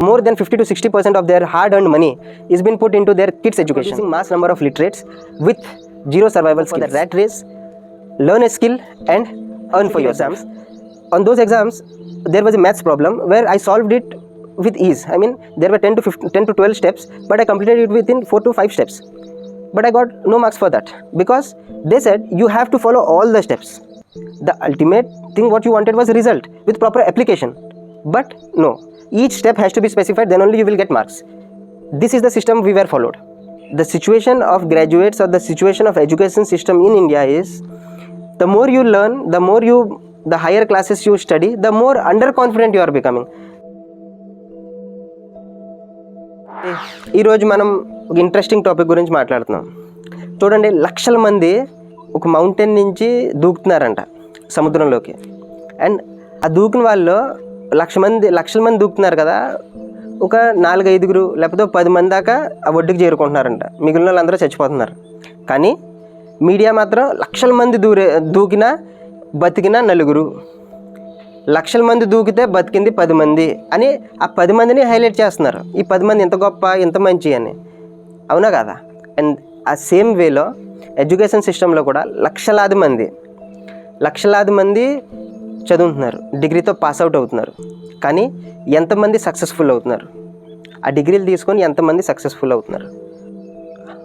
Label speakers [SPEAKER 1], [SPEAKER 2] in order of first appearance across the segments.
[SPEAKER 1] More than 50 to 60% of their hard-earned money is been put into their kids' education. Producing mass number of literates with zero survival skills. For the rat race, learn a skill and earn for your exams. On those exams, there was a maths problem where I solved it with ease. I mean, there were 10 to 12 steps, but I completed it within 4 to 5 steps. But I got no marks for that because they said you have to follow all the steps. The ultimate thing what you wanted was a result with proper application. But no, each step has to be specified, then only you will get marks. This is the system we were followed. The situation of graduates or the situation of education system in India is the more you learn, the higher classes you study, the more underconfident you are becoming. ఈరోజు మనం ఒక interesting topic గురించి మాట్లాడుతున్నాం. చూడండి, లక్షల మంది ఒక mountain నుంచి దూకుతున్నారంట సముద్రంలోకి. అండ్ ఆ దూకిన వాళ్ళు లక్షల మంది దూకుతున్నారు కదా, ఒక 4-5 లేకపోతే 10 మంది దాకా ఆ ఒడ్డుకి చేరుకుంటున్నారంట. మిగిలిన వాళ్ళందరూ చచ్చిపోతున్నారు. కానీ మీడియా మాత్రం లక్షల మంది దూకినా బతికిన 4, లక్షల మంది దూకితే బతికింది 10 మంది అని ఆ 10 మందిని హైలైట్ చేస్తున్నారు. ఈ 10 మంది ఎంత గొప్ప, ఎంత మంచి అని. అవునా కదా? అండ్ ఆ సేమ్ వేలో ఎడ్యుకేషన్ సిస్టంలో కూడా లక్షలాది మంది చదువుతున్నారు, డిగ్రీతో పాస్ అవుట్ అవుతున్నారు. కానీ ఎంతమంది సక్సెస్ఫుల్ అవుతున్నారు? ఆ డిగ్రీలు తీసుకొని ఎంతమంది సక్సెస్ఫుల్ అవుతున్నారు?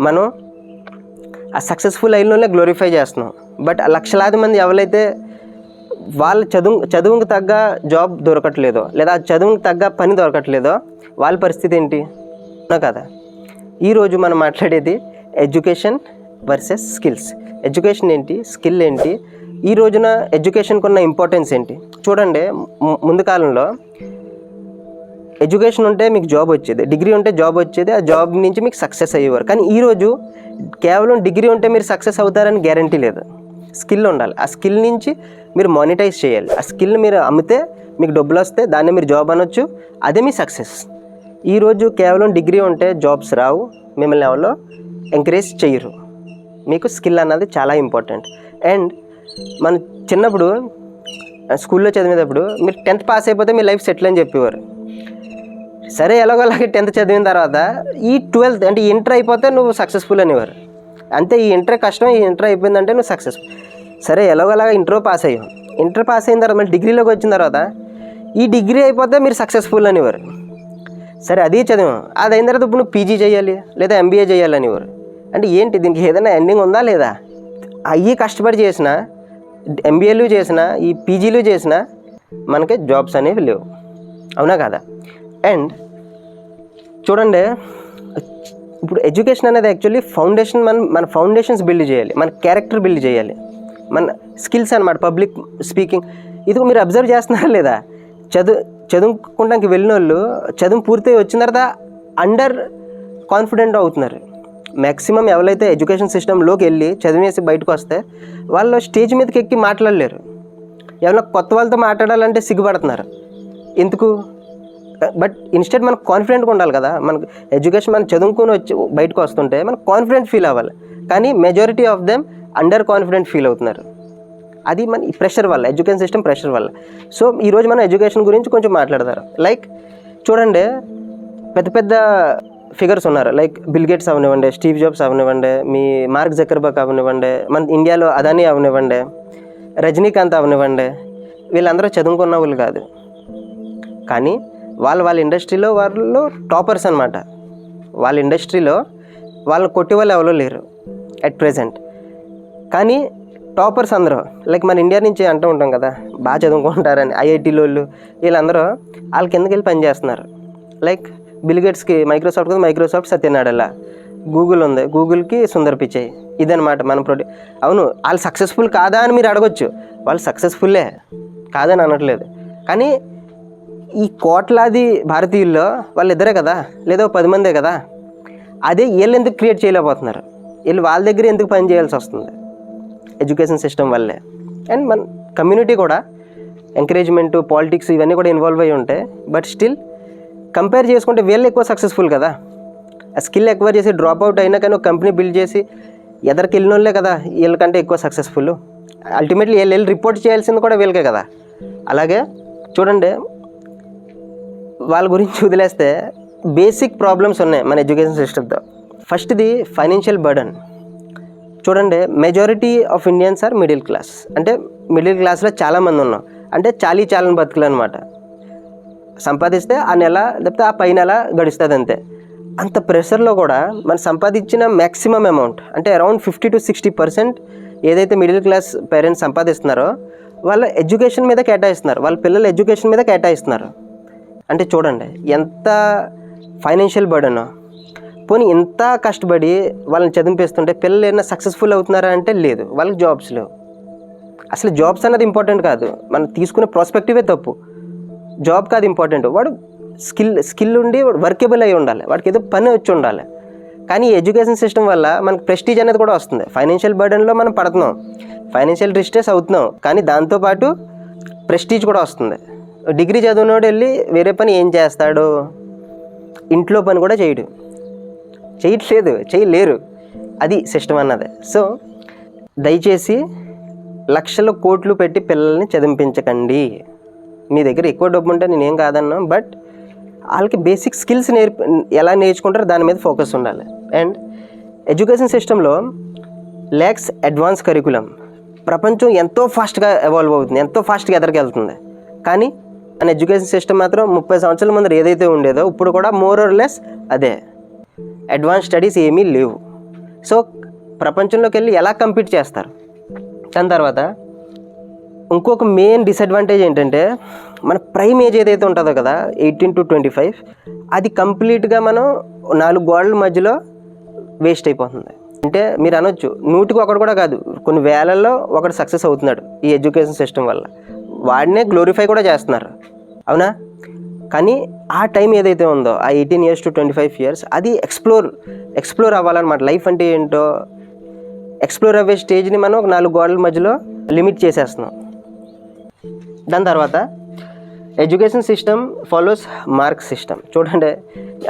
[SPEAKER 1] మనం ఆ సక్సెస్ఫుల్ అయినలోనే గ్లోరిఫై చేస్తున్నాం. బట్ ఆ లక్షలాది మంది ఎవరైతే వాళ్ళ చదువుకు తగ్గ జాబ్ దొరకట్లేదో, లేదా చదువుకు తగ్గ పని దొరకట్లేదో, వాళ్ళ పరిస్థితి ఏంటి? కదా, ఈరోజు మనం మాట్లాడేది ఎడ్యుకేషన్ వర్సెస్ స్కిల్స్. ఎడ్యుకేషన్ ఏంటి, స్కిల్ ఏంటి, ఈ రోజున ఎడ్యుకేషన్కి ఉన్న ఇంపార్టెన్స్ ఏంటి? చూడండి, ముందు కాలంలో ఎడ్యుకేషన్ ఉంటే మీకు జాబ్ వచ్చేది, డిగ్రీ ఉంటే జాబ్ వచ్చేది, ఆ జాబ్ నుంచి మీకు సక్సెస్ అయ్యేవారు. కానీ ఈరోజు కేవలం డిగ్రీ ఉంటే మీరు సక్సెస్ అవుతారని గ్యారంటీ లేదు. స్కిల్ ఉండాలి. ఆ స్కిల్ నుంచి మీరు మానిటైజ్ చేయాలి. ఆ స్కిల్ని మీరు అమ్మితే మీకు డబ్బులు వస్తే దాన్ని మీరు జాబ్ అనొచ్చు, అదే మీ సక్సెస్. ఈరోజు కేవలం డిగ్రీ ఉంటే జాబ్స్ రావు, మిమ్మల్ని ఎవరో ఎంకరేజ్ చేయరు. మీకు స్కిల్ అన్నది చాలా ఇంపార్టెంట్. అండ్ మన చిన్నప్పుడు స్కూల్లో చదివేటప్పుడు మీరు 10th పాస్ అయిపోతే మీ లైఫ్ సెటిల్ అని చెప్పేవారు. సరే, ఎలాగోలాగే 10th చదివిన తర్వాత ఈ 12th అంటే ఇంటర్ అయిపోతే నువ్వు సక్సెస్ఫుల్ అనేవారు. అంతే, ఈ ఇంటర్ కష్టం, ఈ ఇంటర్ అయిపోయిందంటే నువ్వు సక్సెస్ఫుల్. సరే, ఎలాగోలాగా ఇంటర్ పాస్ అయ్యాం. ఇంటర్ పాస్ అయిన తర్వాత మళ్ళీ డిగ్రీలోకి వచ్చిన తర్వాత ఈ డిగ్రీ అయిపోతే మీరు సక్సెస్ఫుల్ అనేవారు. సరే, అది చదివాం. అది అయిన తర్వాత ఇప్పుడు నువ్వు పీజీ చేయాలి లేదా ఎంబీఏ చేయాలి అనేవారు. అంటే ఏంటి, దీనికి ఏదైనా ఎండింగ్ ఉందా లేదా? అయ్యి కష్టపడి చేసిన ఎంబీఏలు చేసిన ఈ పీజీలు చేసిన మనకి జాబ్స్ అనేవి లేవు. అవునా కదా? అండ్ చూడండి, ఇప్పుడు ఎడ్యుకేషన్ అనేది యాక్చువల్లీ ఫౌండేషన్. మన ఫౌండేషన్స్ బిల్డ్ చేయాలి, మన క్యారెక్టర్ బిల్డ్ చేయాలి, మన స్కిల్స్ అనమాట. పబ్లిక్ స్పీకింగ్, ఇది మీరు అబ్జర్వ్ చేస్తున్నారా లేదా? చదువుకోవడానికి వెళ్ళిన వాళ్ళు చదువు పూర్తి వచ్చిన తర్వాత అండర్ కాన్ఫిడెంట్ అవుతున్నారు. మ్యాక్సిమం ఎవరైతే ఎడ్యుకేషన్ సిస్టంలోకి వెళ్ళి చదివేసి బయటకు వస్తే వాళ్ళు స్టేజ్ మీదకి ఎక్కి మాట్లాడలేరు. ఎవరైనా కొత్త వాళ్ళతో మాట్లాడాలంటే సిగ్గుపడుతున్నారు. ఎందుకు? బట్ ఇన్స్టెడ్ మనకు కాన్ఫిడెంట్గా ఉండాలి కదా. మనకు ఎడ్యుకేషన్ మనం చదువుకుని వచ్చి బయటకు వస్తుంటే మనకు కాన్ఫిడెంట్ ఫీల్ అవ్వాలి. కానీ majority of them under confident feel అవుతున్నారు. అది మన ఈ ప్రెషర్ వల్ల, ఎడ్యుకేషన్ సిస్టమ్ ప్రెషర్ వల్ల. సో ఈరోజు మనం ఎడ్యుకేషన్ గురించి కొంచెం మాట్లాడతారు. లైక్ చూడండి, పెద్ద పెద్ద ఫిగర్స్ ఉన్నారు. లైక్ బిల్ గేట్స్ అవనివ్వండి, స్టీవ్ జాబ్స్ అవనివ్వండి, మీ మార్క్ జకర్బర్గ్ అవనివ్వండి, మన ఇండియాలో అదానీ అవనివ్వండి, రజనీకాంత్ అవనివ్వండి, వీళ్ళందరూ చదువుకున్న వాళ్ళు కాదు. కానీ వాళ్ళ ఇండస్ట్రీలో వాళ్ళు టాపర్స్ అనమాట. వాళ్ళ ఇండస్ట్రీలో వాళ్ళని కొట్టే వాళ్ళు ఎవరో లేరు అట్ ప్రెజెంట్. కానీ టాపర్స్ అందరూ లైక్ మన ఇండియా నుంచి అంటూ ఉంటాం కదా, బాగా చదువుకుంటారని ఐఐటీలో వీళ్ళందరూ వాళ్ళ కిందకి వెళ్ళి పనిచేస్తున్నారు. లైక్ బిల్ గేట్స్కి మైక్రోసాఫ్ట్ సత్యనాడెల్లా, గూగుల్ ఉంది, గూగుల్కి సుందర్ పిచాయ్. ఇదనమాట మన అవును, వాళ్ళు సక్సెస్ఫుల్ కాదా అని మీరు అడగొచ్చు. వాళ్ళు సక్సెస్ఫుల్లే, కాదని అనట్లేదు. కానీ ఈ కోట్లాది భారతీయుల్లో వాళ్ళు ఇద్దరే కదా, లేదా 10 మందే కదా. అదే వీళ్ళు ఎందుకు క్రియేట్ చేయలేకపోతున్నారు? వీళ్ళు వాళ్ళ దగ్గర ఎందుకు పని చేయాల్సి వస్తుంది? ఎడ్యుకేషన్ సిస్టమ్ వల్లే. అండ్ మన కమ్యూనిటీ కూడా ఎంకరేజ్మెంటు, పాలిటిక్స్ ఇవన్నీ కూడా ఇన్వాల్వ్ అయ్యి ఉంటాయి. బట్ స్టిల్ కంపేర్ చేసుకుంటే వీళ్ళు ఎక్కువ సక్సెస్ఫుల్ కదా. ఆ స్కిల్ ఎక్కువ చేసి డ్రాప్ అవుట్ అయినా కానీ ఒక కంపెనీ బిల్డ్ చేసి ఎదరికి వెళ్ళిన వాళ్ళే కదా వీళ్ళకంటే ఎక్కువ సక్సెస్ఫుల్. అల్టిమేట్లీ వీళ్ళు రిపోర్ట్ చేయాల్సింది కూడా వీళ్ళకే కదా. అలాగే చూడండి, వాళ్ళ గురించి వదిలేస్తే బేసిక్ ప్రాబ్లమ్స్ ఉన్నాయి మన ఎడ్యుకేషన్ సిస్టమ్తో. ఫస్ట్ది ఫైనాన్షియల్ బర్డన్. చూడండి, majority of Indians are middle class. అంటే మిడిల్ క్లాస్లో చాలామంది ఉన్నాం. అంటే చాలని బతుకులు అనమాట. సంపాదిస్తే ఆ నెల లేకపోతే ఆ పై నెల గడుస్తుంది అంతే. అంత ప్రెషర్లో కూడా మనం సంపాదించిన మ్యాక్సిమం అమౌంట్ అంటే అరౌండ్ 50 to 60% ఏదైతే మిడిల్ క్లాస్ పేరెంట్స్ సంపాదిస్తున్నారో వాళ్ళ ఎడ్యుకేషన్ మీద కేటాయిస్తున్నారు, వాళ్ళ పిల్లల ఎడ్యుకేషన్ మీద కేటాయిస్తున్నారు. అంటే చూడండి ఎంత ఫైనాన్షియల్ బర్డన్. పోనీ ఇంత కష్టపడి వాళ్ళని చదివిపిస్తుంటే పిల్లలు ఏమైనా సక్సెస్ఫుల్ అవుతున్నారా అంటే లేదు, వాళ్ళకి జాబ్స్ లేవు. అసలు జాబ్స్ అన్నది ఇంపార్టెంట్ కాదు, మనం తీసుకునే ప్రాస్పెక్టివే తప్పు. జాబ్ కాదు ఇంపార్టెంట్, వాడు స్కిల్ ఉండి వర్కేబుల్ అయి ఉండాలి, వాడికి ఏదో పని వచ్చి ఉండాలి. కానీ ఈ ఎడ్యుకేషన్ సిస్టమ్ వల్ల మనకు ప్రెస్టీజ్ అనేది కూడా వస్తుంది. ఫైనాన్షియల్ బర్డన్లో మనం పడుతున్నాం, ఫైనాన్షియల్ డిస్ట్రెస్ అవుతున్నాం, కానీ దాంతోపాటు ప్రెస్టీజ్ కూడా వస్తుంది. డిగ్రీ చదివినోడు వెళ్ళి వేరే పని ఏం చేస్తాడు? ఇంట్లో పని కూడా చేయలేరు. అది సిస్టమ్ అన్నది. సో దయచేసి లక్షల కోట్లు పెట్టి పిల్లల్ని చదివించకండి. మీ దగ్గర ఎక్కువ డబ్బు ఉంటే నేనేం కాదన్నా, బట్ వాళ్ళకి బేసిక్ స్కిల్స్ ఎలా నేర్చుకుంటారో దాని మీద ఫోకస్ ఉండాలి. అండ్ ఎడ్యుకేషన్ సిస్టంలో ల్యాక్స్ అడ్వాన్స్ కరికులం. ప్రపంచం ఎంతో ఫాస్ట్గా ఎవాల్వ్ అవుతుంది, ఎంతో ఫాస్ట్గా ఎదరికెళ్తుంది. కానీ మన ఎడ్యుకేషన్ సిస్టమ్ మాత్రం 30 సంవత్సరాల ముందర ఏదైతే ఉండేదో ఇప్పుడు కూడా మోర్ ఆర్ లెస్ అదే. అడ్వాన్స్ స్టడీస్ ఏమీ లేవు. సో ప్రపంచంలోకి వెళ్ళి ఎలా కంపీట్ చేస్తారు? దాని తర్వాత ఇంకొక మెయిన్ డిసడ్వాంటేజ్ ఏంటంటే మన ప్రైమ్ ఏజ్ ఏదైతే ఉంటుందో కదా 18 to 25, అది కంప్లీట్గా మనం 4 గోడల మధ్యలో వేస్ట్ అయిపోతుంది. అంటే మీరు అనొచ్చు 100కి 1 కూడా కాదు, కొన్ని వేలల్లో ఒకడు సక్సెస్ అవుతున్నాడు ఈ ఎడ్యుకేషన్ సిస్టమ్ వల్ల, వాడినే గ్లోరిఫై కూడా చేస్తున్నారు, అవునా? కానీ ఆ టైం ఏదైతే ఉందో ఆ 18 years to 25 years అది ఎక్స్ప్లోర్ అవ్వాలన్నమాట. లైఫ్ అంటే ఏంటో ఎక్స్ప్లోర్ అవ్వే స్టేజ్ని మనం ఒక 4 గోడల మధ్యలో లిమిట్ చేసేస్తున్నాం. దాని తర్వాత education system follows marks system. చూడండి,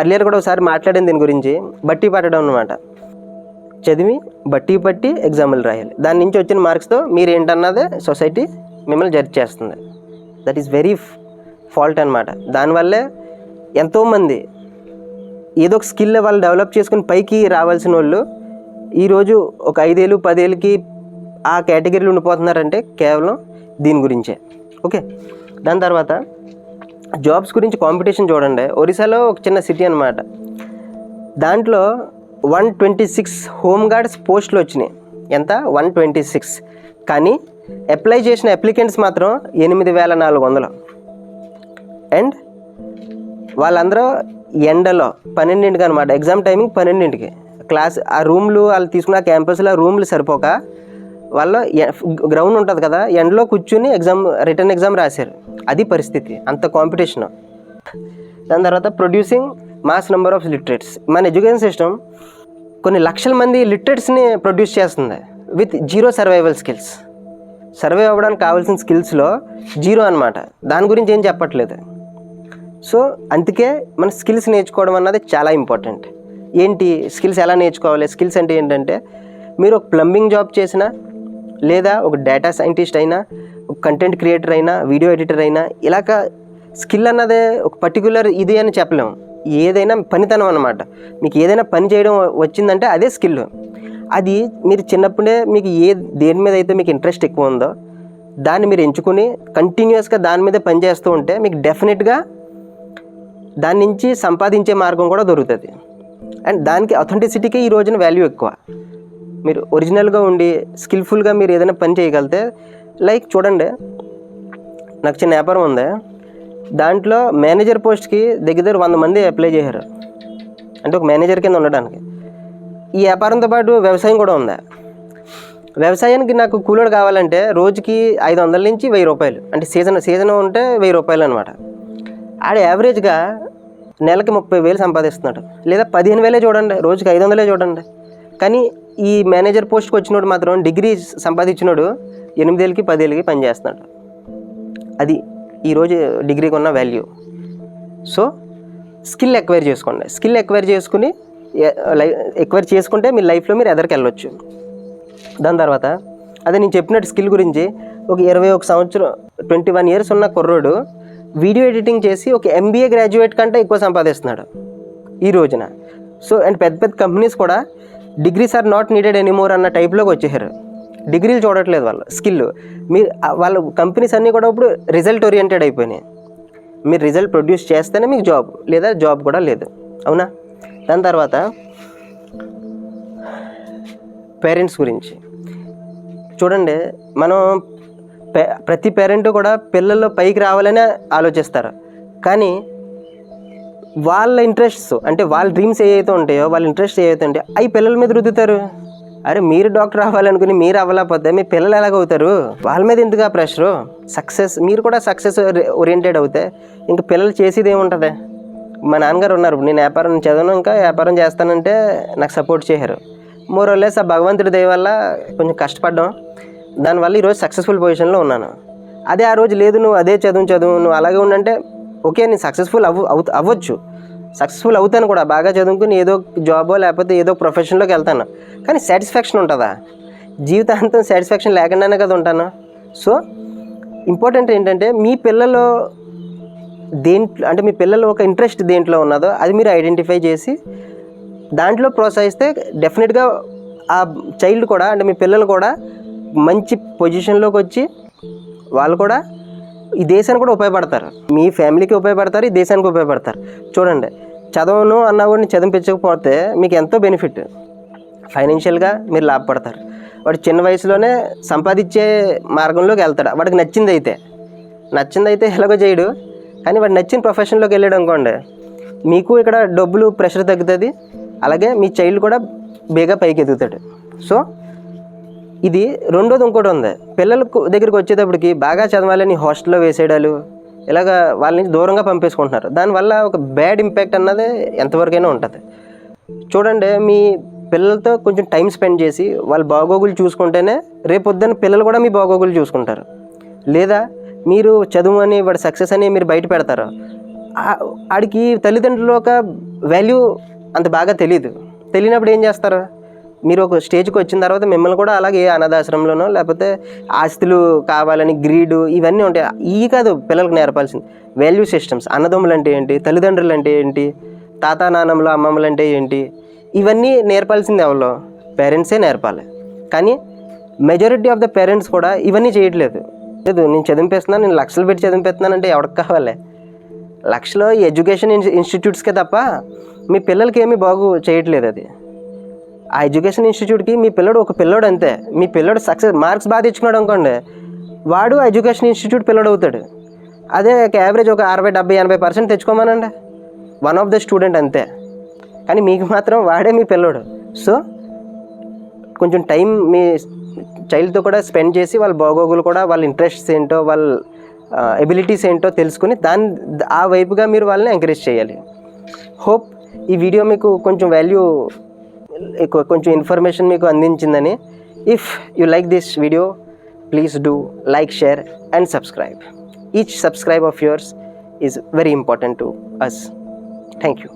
[SPEAKER 1] అర్లియర్ కూడా ఒకసారి మాట్లాడింది దీని గురించి. బట్టి పట్టడం అనమాట. చదివి బట్టి పట్టి ఎగ్జామ్లు రాయాలి, దాని నుంచి వచ్చిన మార్క్స్తో మీరు ఏంటన్నదే సొసైటీ మిమ్మల్ని జడ్జ్ చేస్తుంది. దట్ ఈస్ వెరీ ఫాల్ట్ అనమాట. దానివల్లే ఎంతోమంది ఏదో ఒక స్కిల్ వాళ్ళు డెవలప్ చేసుకుని పైకి రావాల్సిన వాళ్ళు ఈరోజు ఒక 5 ఏళ్ళు 10 ఏళ్ళకి ఆ కేటగిరీలో ఉండిపోతున్నారంటే కేవలం దీని గురించే. ఓకే, దాని తర్వాత జాబ్స్ గురించి కాంపిటీషన్ చూడండి. ఒరిస్సాలో ఒక చిన్న సిటీ అనమాట, దాంట్లో 126 హోమ్ గార్డ్స్ పోస్టులు వచ్చినాయి. ఎంత? 126. కానీ అప్లై చేసిన అప్లికెంట్స్ మాత్రం 8400. అండ్ వాళ్ళందరూ ఎండలో 12ంటికి అనమాట, ఎగ్జామ్ టైమింగ్ 12ంటికి. క్లాస్ ఆ రూమ్లు వాళ్ళు తీసుకున్న క్యాంపస్లో రూమ్లు సరిపోక వాళ్ళు గ్రౌండ్ ఉంటుంది కదా, ఎండలో కూర్చుని రిటర్న్ ఎగ్జామ్ రాశారు. అది పరిస్థితి, అంత కాంపిటీషన్. దాని తర్వాత producing mass number of literates. మన ఎడ్యుకేషన్ సిస్టమ్ కొన్ని లక్షల మంది లిటరేట్స్ని ప్రొడ్యూస్ చేస్తుంది విత్ 0 సర్వైవల్ స్కిల్స్. సర్వే అవ్వడానికి కావాల్సిన స్కిల్స్లో 0 అనమాట. దాని గురించి ఏం చెప్పట్లేదు. సో అందుకే మన స్కిల్స్ నేర్చుకోవడం అన్నది చాలా ఇంపార్టెంట్. ఏంటి స్కిల్స్ ఎలా నేర్చుకోవాలి? స్కిల్స్ అంటే ఏంటంటే మీరు ఒక ప్లంబింగ్ జాబ్ చేసినా, లేదా ఒక డేటా సైంటిస్ట్ అయినా, ఒక కంటెంట్ క్రియేటర్ అయినా, వీడియో ఎడిటర్ అయినా, ఇలాగ స్కిల్ అన్నదే ఒక పర్టికులర్ ఇది అని చెప్పలేము. ఏదైనా పనితనం అన్నమాట. మీకు ఏదైనా పని చేయడం వచ్చిందంటే అదే స్కిల్. అది మీరు చిన్నప్పుడే మీకు దేని మీద అయితే మీకు ఇంట్రెస్ట్ ఎక్కువ ఉందో దాన్ని మీరు ఎంచుకుని కంటిన్యూస్గా దాని మీద పని చేస్తూ ఉంటే మీకు డెఫినెట్గా దాని నుంచి సంపాదించే మార్గం కూడా దొరుకుతుంది. అండ్ దానికి అథెంటిసిటీకి ఈ రోజున వాల్యూ ఎక్కువ. మీరు ఒరిజినల్గా ఉండి స్కిల్ఫుల్గా మీరు ఏదైనా పని చేయగలిగితే, లైక్ చూడండి, నాకు చిన్న వ్యాపారం ఉంది, దాంట్లో మేనేజర్ పోస్ట్కి దగ్గర 100 మంది అప్లై చేశారు, అంటే ఒక మేనేజర్ కింద ఉండడానికి. ఈ వ్యాపారంతో పాటు వ్యవసాయం కూడా ఉంది. వ్యవసాయానికి నాకు కూలోడు కావాలంటే రోజుకి 500 నుంచి 1000 రూపాయలు, అంటే సీజన్ ఉంటే 1000 రూపాయలు అనమాట. ఆడ యావరేజ్గా నెలకి 30,000 సంపాదిస్తున్నాడు, లేదా 15,000 చూడండి, రోజుకి 500 చూడండి. కానీ ఈ మేనేజర్ పోస్ట్కి వచ్చినోడు మాత్రం డిగ్రీ సంపాదించినోడు 8,000కి 10,000కి పనిచేస్తున్నాడు. అది ఈరోజు డిగ్రీకి ఉన్న వాల్యూ. సో స్కిల్ ఎక్వైర్ చేసుకోండి. స్కిల్ ఎక్వైర్ చేసుకుంటే మీ లైఫ్లో మీరు ఎదరికి వెళ్ళొచ్చు. దాని తర్వాత అదే నేను చెప్పినట్టు స్కిల్ గురించి ఒక 21 సంవత్సరం 21 years ఉన్న కుర్రోడు వీడియో ఎడిటింగ్ చేసి ఒక MBA గ్రాడ్యుయేట్ కంటే ఎక్కువ సంపాదిస్తున్నాడు ఈ రోజున. సో అండ్ పెద్ద పెద్ద కంపెనీస్ కూడా degrees are not needed anymore అన్న టైప్లోకి వచ్చేసారు. డిగ్రీలు చూడట్లేదు వాళ్ళు, స్కిల్. మీరు వాళ్ళ కంపెనీస్ అన్నీ కూడా ఇప్పుడు రిజల్ట్ ఓరియంటెడ్ అయిపోయినాయి. మీరు రిజల్ట్ ప్రొడ్యూస్ చేస్తేనే మీకు జాబ్, లేదా జాబ్ కూడా లేదు. అవునా? దాని తర్వాత పేరెంట్స్ గురించి చూడండి. మనం ప్రతి పేరెంట్ కూడా పిల్లలు పైకి రావాలనే ఆలోచిస్తారు. కానీ వాళ్ళ ఇంట్రెస్ట్స్ అంటే వాళ్ళ డ్రీమ్స్ ఏవైతే ఉంటాయో, వాళ్ళ ఇంట్రెస్ట్ ఏవైతే ఉంటాయో అవి పిల్లల మీద రుద్దుతారు. అరే మీరు డాక్టర్ అవ్వాలనుకుని మీరు అవ్వలేకపోతే మీ పిల్లలు ఎలాగవుతారు? వాళ్ళ మీద ఎందుకు ఆ ప్రెషరు? సక్సెస్ మీరు కూడా సక్సెస్ ఓరియంటెడ్ అవుతే ఇంక పిల్లలు చేసేది ఏముంటుంది? మా నాన్నగారు ఉన్నారు, నేను చదవను ఇంకా వ్యాపారం చేస్తానంటే నాకు సపోర్ట్ చేయరు. మోరల్లెస్ ఆ భగవంతుడి దయ వల్ల కొంచెం కష్టపడ్డాం, దానివల్ల ఈరోజు సక్సెస్ఫుల్ పొజిషన్లో ఉన్నాను. అదే ఆ రోజు లేదు నువ్వు అదే చదువు నువ్వు అలాగే ఉండంటే ఓకే, నేను సక్సెస్ఫుల్ అవ్వచ్చు, సక్సెస్ఫుల్ అవుతాను కూడా, బాగా చదువుకుని ఏదో జాబో లేకపోతే ఏదో ప్రొఫెషన్లోకి వెళ్తాను. కానీ సాటిస్ఫాక్షన్ ఉంటుందా? జీవితాంతం సాటిస్ఫాక్షన్ లేకుండానే కదా ఉంటాను. సో ఇంపార్టెంట్ ఏంటంటే మీ పిల్లలు మీ పిల్లలు ఒక ఇంట్రెస్ట్ దేంట్లో ఉన్నదో అది మీరు ఐడెంటిఫై చేసి దాంట్లో ప్రోత్సహిస్తే డెఫినెట్గా ఆ చైల్డ్ కూడా అంటే మీ పిల్లలు కూడా మంచి పొజిషన్లోకి వచ్చి వాళ్ళు కూడా ఈ దేశానికి కూడా ఉపయోగపడతారు, మీ ఫ్యామిలీకి ఉపయోగపడతారు, ఈ దేశానికి ఉపయోగపడతారు. చూడండి, చదవను అన్నా కూడా చదివించకపోతే మీకు ఎంతో బెనిఫిట్, ఫైనాన్షియల్గా మీరు లాభపడతారు. వాడు చిన్న వయసులోనే సంపాదించే మార్గంలోకి వెళ్తాడు. వాడికి నచ్చింది అయితే ఎలాగో చేయడు, కానీ వాడు నచ్చిన ప్రొఫెషన్లోకి వెళ్ళాడు అనుకోండి, మీకు ఇక్కడ డబ్బులు ప్రెషర్ తగ్గుతుంది, అలాగే మీ చైల్డ్ కూడా బేగా పైకి ఎదుగుతాడు. సో ఇది రెండోది. ఇంకోటి ఉంది, పిల్లలకు దగ్గరికి వచ్చేటప్పటికి బాగా చదవాలని హాస్టల్లో వేసేయడాలు, ఇలాగ వాళ్ళని దూరంగా పంపేసుకుంటున్నారు. దానివల్ల ఒక బ్యాడ్ ఇంపాక్ట్ అన్నది ఎంతవరకైనా ఉంటుంది. చూడండి, మీ పిల్లలతో కొంచెం టైం స్పెండ్ చేసి వాళ్ళ బాగోగులు చూసుకుంటేనే రేపొద్దున పిల్లలు కూడా మీ బాగోగులు చూసుకుంటారు. లేదా మీరు చదువు అని వాడి సక్సెస్ అని మీరు బయట పెడతారు, ఆడికి తల్లిదండ్రులు ఒక వాల్యూ అంత బాగా తెలియనప్పుడు ఏం చేస్తారు? మీరు ఒక స్టేజ్కి వచ్చిన తర్వాత మిమ్మల్ని కూడా అలాగే అనాథాశ్రమంలోనో లేకపోతే ఆస్తులు కావాలని గ్రీడు ఇవన్నీ ఉంటాయి. ఇవి కాదు పిల్లలకు నేర్పాల్సింది, వాల్యూ సిస్టమ్స్. అన్నదమ్ములు అంటే ఏంటి, తల్లిదండ్రులు అంటే ఏంటి, తాత నాన్నమ్మలు అమ్మమ్మలు అంటే ఏంటి, ఇవన్నీ నేర్పాల్సింది ఎవరో? పేరెంట్సే నేర్పాలి. కానీ మెజారిటీ ఆఫ్ ద పేరెంట్స్ కూడా ఇవన్నీ చేయట్లేదు. లేదు నేను చదివిపిస్తున్నాను, నేను లక్షలు పెట్టి చదివిపిస్తున్నాను అంటే ఎవరికి కావాలి? లక్షలో ఎడ్యుకేషన్ ఇన్స్టిట్యూట్స్కే తప్ప మీ పిల్లలకి ఏమీ బాగు చేయట్లేదు. అది ఆ ఎడ్యుకేషన్ ఇన్స్టిట్యూట్కి మీ ఒక పిల్లోడు అంతే. మీ పిల్లోడు సక్సెస్ మార్క్స్ బాగా తెచ్చుకున్నాడు అనుకోండి, వాడు ఎడ్యుకేషన్ ఇన్స్టిట్యూట్ పిల్లోడు అవుతాడు. అదే యావరేజ్ ఒక 60, 70, 80% తెచ్చుకోమానండి, వన్ ఆఫ్ ద స్టూడెంట్ అంతే. కానీ మీకు మాత్రం వాడే మీ పిల్లోడు. సో కొంచెం టైం మీ చైల్డ్తో కూడా స్పెండ్ చేసి వాళ్ళ బాగోగులు కూడా, వాళ్ళ ఇంట్రెస్ట్స్ ఏంటో, వాళ్ళ ఎబిలిటీస్ ఏంటో తెలుసుకుని ఆ వైపుగా మీరు వాళ్ళని ఎంకరేజ్ చేయాలి. హోప్ ఈ వీడియో మీకు కొంచెం కొంచెం ఇన్ఫర్మేషన్ మీకు అందించిందని. If you like this video, please do like, share and subscribe. Each subscribe of yours is very important to us. Thank you.